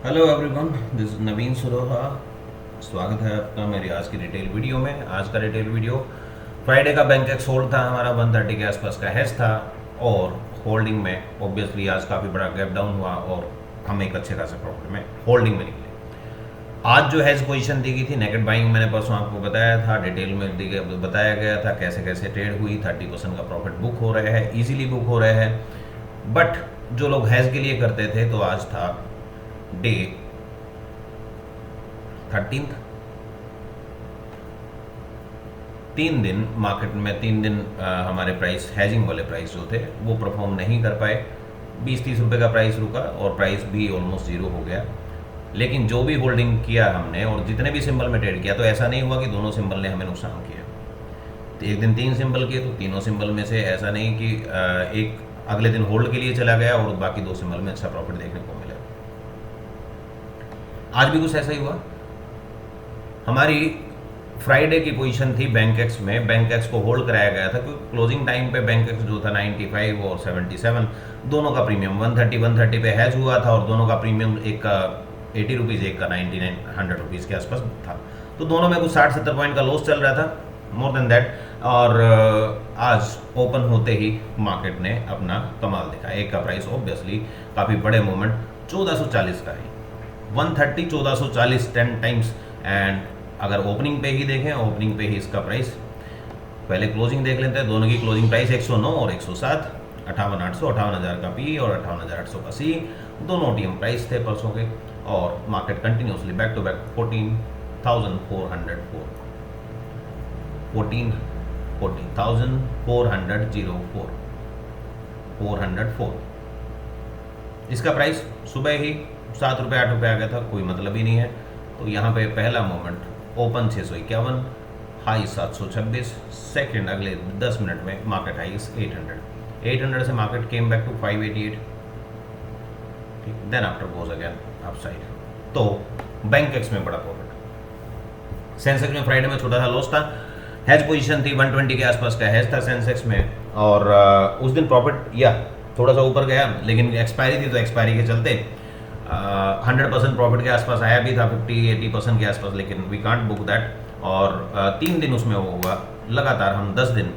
Hello everyone, this is नवीन सुरोहा। स्वागत है आपका मेरी आज की डिटेल वीडियो में। आज का डिटेल वीडियो फ्राइडे का बैंक एक्स होल्ड था हमारा 130 के आसपास का हैश था और होल्डिंग में ऑब्वियसली आज काफ़ी बड़ा गैप डाउन हुआ और हम एक अच्छे खासे प्रॉफिट में होल्डिंग में निकले। आज जो हैज पोजीशन दी गई थी नेगेटिव बाइंग, मैंने परसों आपको बताया था, डिटेल में बताया गया था कैसे कैसे ट्रेड हुई। 30% का प्रॉफिट बुक हो रहे हैं, इजीली बुक हो रहे हैं। बट जो लोग हैज के लिए करते थे तो आज था डे 13th, 3 दिन मार्केट में 3 दिन हमारे प्राइस हैजिंग वाले प्राइस जो थे वो परफॉर्म नहीं कर पाए। 20-30 रुपए का प्राइस रुका और प्राइस भी ऑलमोस्ट जीरो हो गया। लेकिन जो भी होल्डिंग किया हमने और जितने भी सिंबल में ट्रेड किया तो ऐसा नहीं हुआ कि दोनों सिंबल ने हमें नुकसान किया। तो एक दिन 3 सिंबल किए तो तीनों सिंबल में से ऐसा नहीं कि एक अगले दिन होल्ड के लिए चला गया और बाकी 2 सिंबल में अच्छा प्रॉफिट देखने को मिला। आज भी कुछ ऐसा ही हुआ। हमारी फ्राइडे की पोजीशन थी बैंक एक्स में, बैंक एक्स को होल्ड कराया गया था क्योंकि क्लोजिंग टाइम पे बैंक एक्स जो था 95 और 77 दोनों का प्रीमियम 130 पे हैज हुआ था और दोनों का प्रीमियम एक का 80 रुपीज़, एक का 99-100 रुपीज़ के आसपास था। तो दोनों में कुछ 60-70 पॉइंट का लॉस चल रहा था, मोर देन दैट। और आज ओपन होते ही मार्केट ने अपना कमाल दिखा। एक का प्राइस ऑब्वियसली काफ़ी बड़े मोमेंट 1440 का है, 130 1440 10 टाइम्स। एंड अगर ओपनिंग पे ही देखें, ओपनिंग पे ही इसका प्राइस, पहले क्लोजिंग देख लेते हैं। दोनों की क्लोजिंग प्राइस 109 और 107, 58,800, 58,000 का पी और 58,800 का सी, दोनों टीएम प्राइस थे परसों के। और market continuously back to back 14,404, 404 इसका प्राइस सुबह ही 7 रुपये 8 रुपये आ गया था, कोई मतलब ही नहीं है। तो यहाँ पे पहला मोमेंट ओपन 651, हाई 726, सेकंड अगले 10 मिनट में मार्केट हाई 800 से market came back to 588, then after goes again upside. तो बैंक एक्स में बड़ा प्रॉफिट। सेंसेक्स में फ्राइडे में छोटा सा लॉस था। हैज पोजीशन थी 120 के आसपास का हैज था सेंसेक्स में और उस दिन प्रॉफिट या थोड़ा सा ऊपर गया, लेकिन एक्सपायरी थी तो एक्सपायरी के चलते 100% प्रॉफिट के आसपास आया भी था, 50-80% के आसपास, लेकिन वी कांट बुक दैट। और 3 दिन उसमें वो हुआ लगातार। हम 10 दिन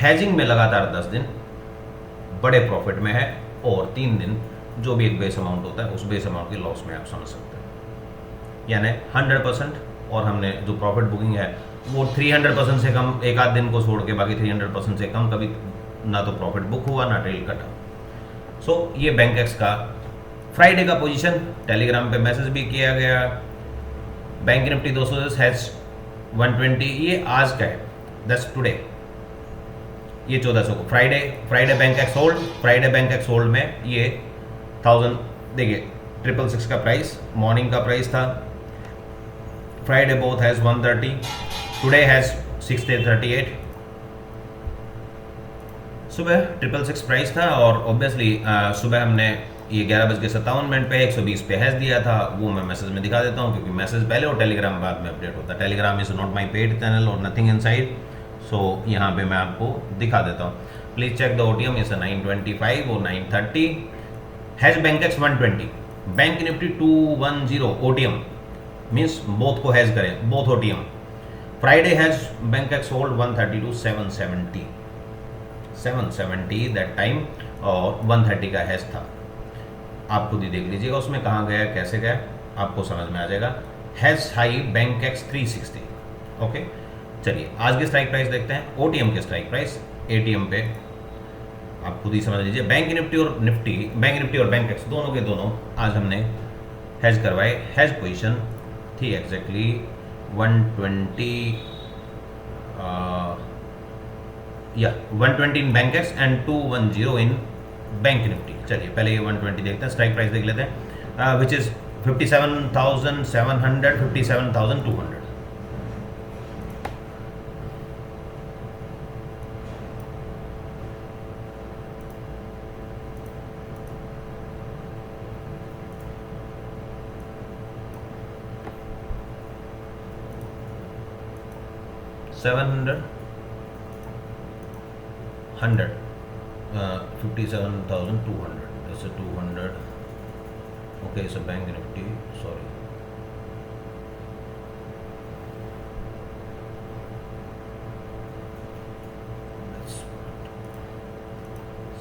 हैजिंग में लगातार 10 दिन बड़े प्रॉफिट में है और 3 दिन जो भी एक बेस अमाउंट होता है उस बेस अमाउंट के लॉस में आप समझ सकते हैं, यानी 100%। और हमने जो प्रॉफिट बुकिंग है वो 300% से कम, एक आध दिन को छोड़ के बाकी 300% से कम कभी ना तो प्रॉफिट बुक हुआ ना ट्रेल कटा। सो ये बैंक एक्स का फ्राइडे का पोजीशन। टेलीग्राम पे मैसेज भी किया गया। बैंक निफ्टी 210 हैज 120, ये आज का है, दैट्स टुडे, ये 1400 को Friday bank x hold. Friday bank x hold में ये 1000 देखिए 666 का प्राइस मॉर्निंग का प्राइस था। Friday both has 130, today has 638। सुबह 666 प्राइस था और ऑब्वियसली सुबह हमने ये 11:57 पे 120 पे हैज दिया था। वो मैं मैसेज में दिखा देता हूँ क्योंकि मैसेज पहले और टेलीग्राम बाद में अपडेट होता है। Telegram is not my paid channel और नथिंग इनसाइड, सो यहाँ पे मैं आपको दिखा देता हूँ। Please check the OTM, is 925 और 930। Hedge Bankex 120, bank Nifty 210 OTM, means both को हैज करें, both OTM. Friday hedge Bankex hold 130 to 770 that time और 130 का हैज था। आप खुद ही देख लीजिएगा उसमें कहाँ गया कैसे गया, आपको समझ में आ जाएगा। Has high bank x 360। Okay, चलिए आज के स्ट्राइक प्राइस देखते हैं। ओटीएम के स्ट्राइक प्राइस एटीएम पे आप खुद ही समझ लीजिए। बैंक निफ्टी और बैंक एक्स दोनों के दोनों आज हमने हैज करवाए। हैज पोजीशन थी exactly 120 120 in bank x and 210 in bank Nifty. चलिए पहले ये 120 देखते हैं, स्ट्राइक प्राइस देख लेते हैं, विच इज 57,700, 57,200। $700, 100, 57,200, जैसे 200, okay so bank Nifty sorry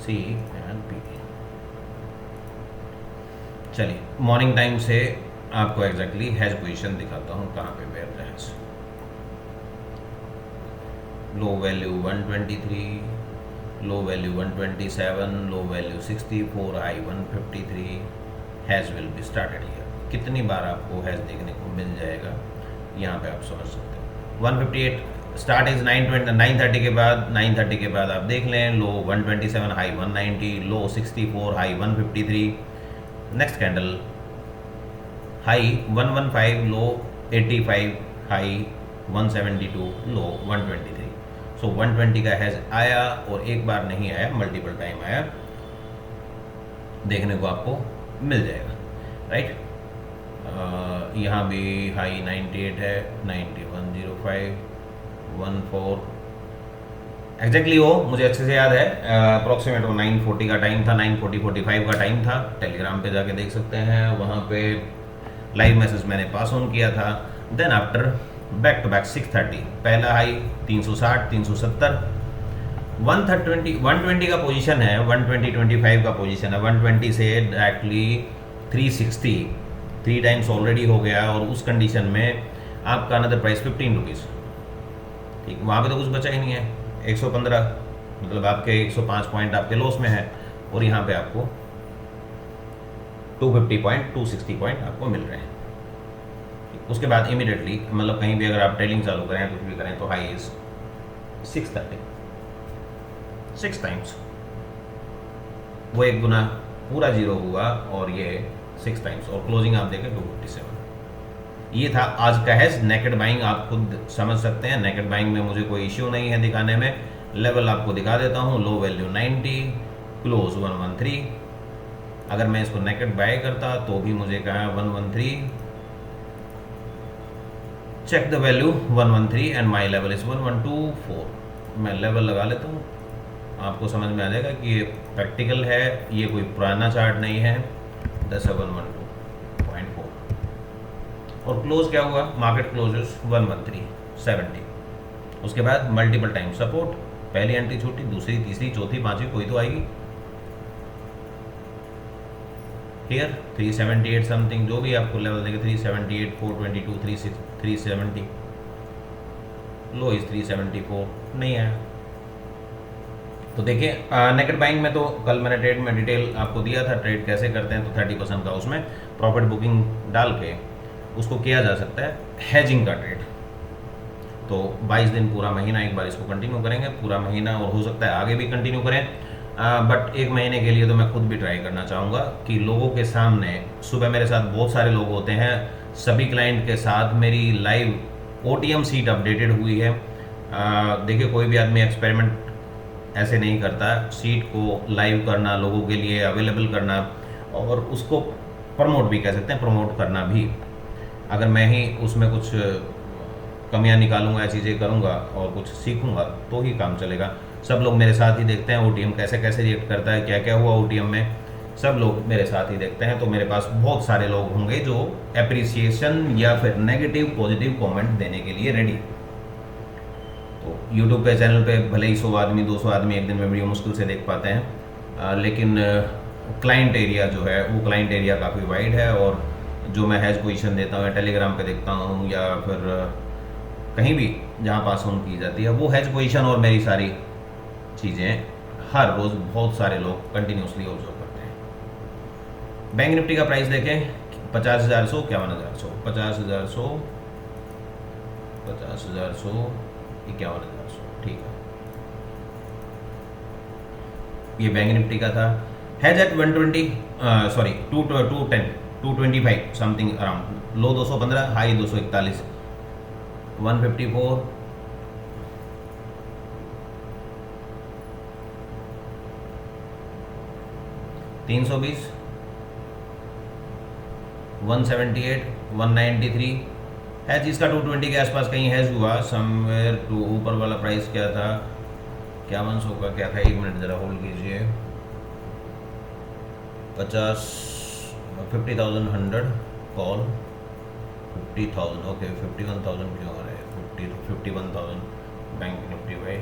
C and P. चलिए मॉर्निंग टाइम से आपको एग्जैक्टली हैज पोजीशन दिखाता हूँ कहाँ पे where hedge. Low value 123, low value 127, low value 64, high 153, hedge will be started here. कितनी बार आपको हैज देखने को मिल जाएगा यहाँ पे आप समझ सकते हो। 158 स्टार्ट इज 930 के बाद, 930 के बाद आप देख लें लो 127, हाई 190, लो 64, हाई 153, नेक्स्ट कैंडल हाई 115, लो 85, हाई 172, लो 123। सो 120 का हैज आया और एक बार नहीं आया, मल्टीपल टाइम आया, देखने को आपको मिल जाएगा, राइट। यहाँ भी हाई 98 है, 9105, 14 एग्जैक्टली वो मुझे अच्छे से याद है, अप्रॉक्सीमेट वो 940 का टाइम था, 940-45 का टाइम था। टेलीग्राम पे जाके देख सकते हैं, वहाँ पे लाइव मैसेज मैंने पास ऑन किया था। Then after back to back 630, पहला हाई 360, 370, 120 का पोजीशन है, 120-25 का पोजीशन है, 120 से डायरेक्टली 360 3 टाइम्स ऑलरेडी हो गया और उस कंडीशन में आपका अनदर प्राइस 15 रुपीज़, ठीक। वहाँ पे तो कुछ बचा ही नहीं है, 115 मतलब आपके 105 पॉइंट आपके लॉस में है और यहाँ पे आपको 250 पॉइंट 260 पॉइंट आपको मिल रहे हैं। उसके बाद इमीडिएटली मतलब कहीं भी अगर आप ट्रेडिंग चालू करें कुछ भी करें तो हाई इज 630, 6 टाइम्स, वो एक गुना पूरा जीरो हुआ और ये 6 टाइम्स और क्लोजिंग आप देखें 257। ये था आज का हैज। नेकेड बाइंग आप खुद समझ सकते हैं, नेकेड बाइंग में मुझे कोई इश्यू नहीं है दिखाने में। लेवल आपको दिखा देता हूँ, लो वैल्यू 90, क्लोज 113। अगर मैं इसको नेकेड बाय करता तो भी मुझे कहा 113, check the value 113 and my level is 1124। मैं लेवल लगा लेता हूँ, आपको समझ में आ जाएगा कि ये प्रैक्टिकल है, ये कोई पुराना चार्ट नहीं है। 10712.4 और क्लोज क्या हुआ, मार्केट क्लोजेस 113.70। उसके बाद मल्टीपल टाइम सपोर्ट, पहली एंट्री छूटी, दूसरी, तीसरी, चौथी, पांचवी, कोई तो आएगी। हियर 378 समथिंग, जो भी आपको लेवल देगा 378, 422, 370, लो इज 374, नहीं आया। तो देखिए नेकेड बाइंग में तो कल मैंने ट्रेड में डिटेल आपको दिया था, ट्रेड कैसे करते हैं। तो 30% का उसमें प्रॉफिट बुकिंग डाल के उसको किया जा सकता है हैजिंग का ट्रेड। तो 22 दिन पूरा महीना एक बार इसको कंटिन्यू करेंगे, पूरा महीना, और हो सकता है आगे भी कंटिन्यू करें। बट एक महीने के लिए तो मैं खुद भी ट्राई करना चाहूँगा कि लोगों के सामने, सुबह मेरे साथ बहुत सारे लोग होते हैं, सभी क्लाइंट के साथ मेरी लाइव OTM सीट अपडेटेड हुई है। देखिए कोई भी आदमी एक्सपेरिमेंट ऐसे नहीं करता, सीट को लाइव करना, लोगों के लिए अवेलेबल करना और उसको प्रमोट भी कह सकते हैं, प्रमोट करना भी। अगर मैं ही उसमें कुछ कमियां निकालूंगा, चीज़ें करूंगा और कुछ सीखूंगा तो ही काम चलेगा। सब लोग मेरे साथ ही देखते हैं OTM कैसे कैसे रिएक्ट करता है, क्या क्या हुआ OTM में, सब लोग मेरे साथ ही देखते हैं। तो मेरे पास बहुत सारे लोग होंगे जो एप्रिसिएशन या फिर नेगेटिव पॉजिटिव कमेंट देने के लिए रेडी। तो यूट्यूब पे चैनल पे भले ही 100 आदमी 200 आदमी एक दिन में वीडियो मुश्किल से देख पाते हैं, लेकिन क्लाइंट एरिया जो है वो क्लाइंट एरिया काफ़ी वाइड है। और जो मैं हैज पोजीशन देता हूँ, टेलीग्राम पे देखता हूँ या फिर कहीं भी जहाँ पास ऑन की जाती है, वो हैज पोजीशन और मेरी सारी चीज़ें हर रोज़ बहुत सारे लोग कंटिन्यूसली ऑब्जर्व करते हैं। बैंक निफ्टी का प्राइस देखें 50,100, 51,100, 50,100, 50,100, 51,100, ठीक है। ये बैंक निफ्टी का था। Hedge at 120 sorry 210 225 something around, low 215, high 241, 154, 320, 178, 193 है जिसका 220 के आसपास कहीं हैज हुआ समवेयर टू। ऊपर वाला प्राइस क्या था, 5100 का क्या था, 1 मिनट ज़रा होल्ड कीजिए। 50 50,100 कॉल 50,000 ओके 51,000 क्यों आ रहा है 51,000 बैंक निफ्टी भाई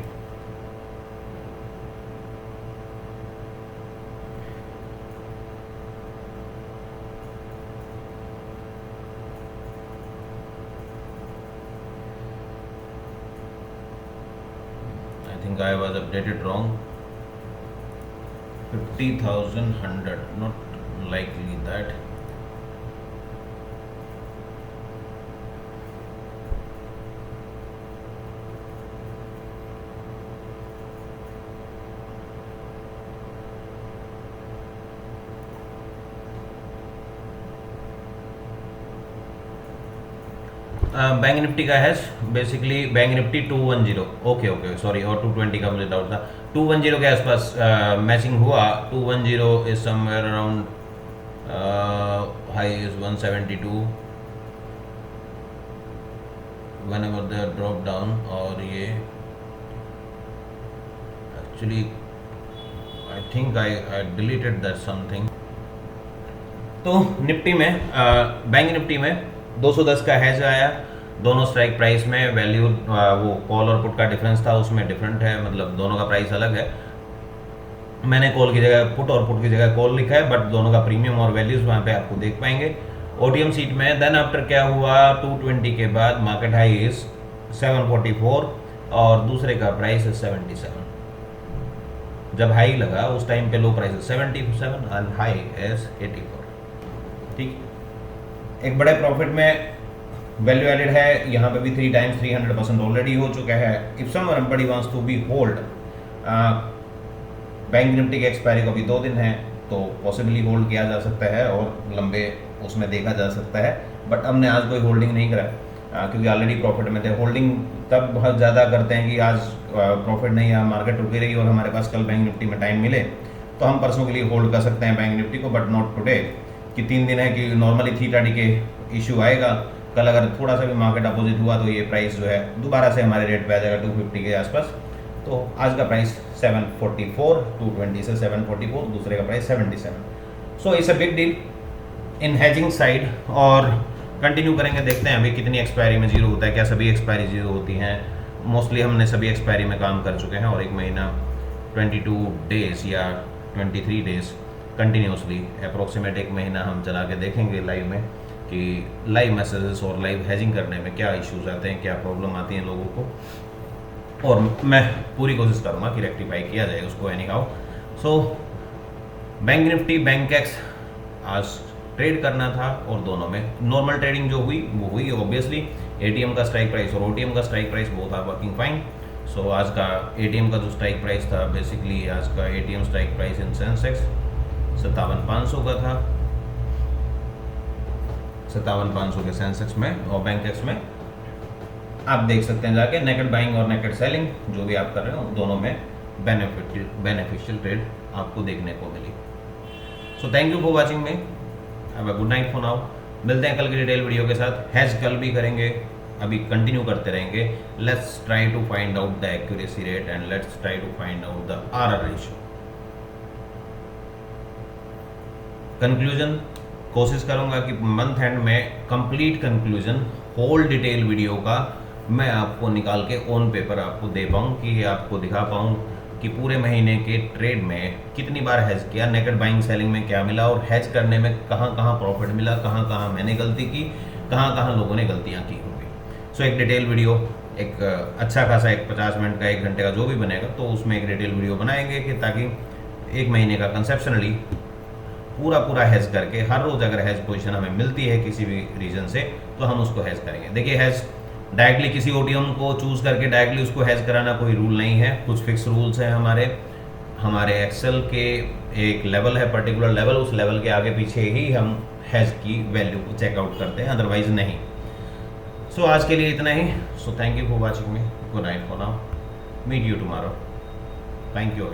I think I was updated wrong 50,100 not likely that bank Nifty का है basically bank Nifty 210 okay sorry और 220 का मुझे डाउट था 210 के आसपास मैचिंग हुआ 210 is somewhere around high is 172 whenever they drop down और ये actually I think I deleted that something तो निफ्टी में बैंक निफ्टी में 210 का हैज आया दोनों स्ट्राइक प्राइस में वैल्यू वो कॉल और पुट का डिफरेंस था उसमें डिफरेंट है मतलब दोनों का प्राइस अलग है मैंने कॉल की जगह पुट और पुट की जगह कॉल लिखा है बट दोनों का प्रीमियम और वैल्यूज वहाँ पे आपको देख पाएंगे ओटीएम सीट में देन आफ्टर क्या हुआ 220 के बाद मार्केट हाई इज 744 और दूसरे का प्राइस है 77 जब हाई लगा उस टाइम पे लो प्राइस 77 एंड हाई इज 84 ठीक एक बड़े प्रॉफिट में वैल्यू एडेड है यहाँ पे भी 3 times 300% ऑलरेडी हो चुका है if somebody wants to be hold bank Nifty के एक्सपायरी को भी 2 दिन है तो पॉसिबली होल्ड किया जा सकता है और लंबे उसमें देखा जा सकता है बट हमने आज कोई होल्डिंग नहीं करा क्योंकि ऑलरेडी प्रॉफिट में थे होल्डिंग तब बहुत ज़्यादा करते हैं कि आज प्रॉफिट नहीं है मार्केट रुकी रही और हमारे पास कल बैंक निफ्टी में टाइम मिले तो हम परसों के लिए होल्ड कर सकते हैं बैंक निफ्टी को बट नॉट टुडे कि 3 दिन है कि नॉर्मली थीटा डी के इशू आएगा कल अगर थोड़ा सा भी मार्केट अपोजिट हुआ तो ये प्राइस जो है दोबारा से हमारे रेट पे आ जाएगा 250 के आसपास तो आज का प्राइस 744 220 से 744 दूसरे का price 77 so it's a big deal in hedging side और कंटिन्यू करेंगे देखते हैं अभी कितनी एक्सपायरी में जीरो होता है क्या सभी एक्सपायरी जीरो होती हैं मोस्टली हमने सभी एक्सपायरी में काम कर चुके हैं और 1 महीना 22 डेज या 23 डेज कंटिन्यूसली अप्रोक्सीमेट 1 महीना हम चला के देखेंगे लाइव में कि लाइव मैसेजेस और लाइव हैजिंग करने में क्या इश्यूज आते हैं क्या प्रॉब्लम आती हैं लोगों को और मैं पूरी कोशिश करूँगा कि रेक्टिफाई किया जाए उसको any how so bank Nifty bank x आज ट्रेड करना था और दोनों में नॉर्मल ट्रेडिंग जो हुई वो हुई ऑब्वियसली एटीएम का स्ट्राइक प्राइस और ओटीएम का strike price both are working fine so आज का एटीएम का जो स्ट्राइक प्राइस था बेसिकली आज का ATM strike price in Sensex 57,500 का था 57,500 के सेंसेक्स में और बैंक एक्स में आप देख सकते हैं जाके नेकेड बाइंग और नेकेड सेलिंग जो भी आप कर रहे हो दोनों में बेनिफिशियल ट्रेड आपको देखने को मिली so thank you for watching me have a good night for now मिलते हैं कल की डिटेल वीडियो के साथ हैज कल भी करेंगे अभी कंटिन्यू करते रहेंगे let's try to find out the accuracy rate and let's try to find out the RR ratio conclusion कोशिश करूंगा कि मंथ एंड में complete conclusion whole detail video का मैं आपको निकाल के ऑन पेपर आपको दे पाऊँ कि आपको दिखा पाऊँ कि पूरे महीने के ट्रेड में कितनी बार हैज किया नेकेड बाइंग सेलिंग में क्या मिला और हैज करने में कहाँ कहाँ प्रॉफिट मिला कहाँ कहाँ मैंने गलती की कहाँ कहाँ लोगों ने गलतियाँ की होंगी सो एक डिटेल वीडियो एक अच्छा खासा एक 50 मिनट का 1 घंटे का जो भी बनेगा तो उसमें एक डिटेल वीडियो बनाएंगे कि ताकि 1 महीने का कंसेप्शनली पूरा हैज करके हर रोज अगर हैज पोजीशन हमें मिलती है किसी भी रीजन से तो हम उसको हैज करेंगे देखिए हैज डायरेक्टली किसी ओटीएम को चूज करके डायरेक्टली उसको हैज कराना कोई रूल नहीं है कुछ फिक्स रूल्स हैं हमारे एक्सेल के एक लेवल है पर्टिकुलर लेवल उस लेवल के आगे पीछे ही हम हैज की वैल्यू को चेकआउट करते हैं अदरवाइज नहीं सो आज के लिए इतना ही so thank you for watching me good night for now meet you tomorrow thank you.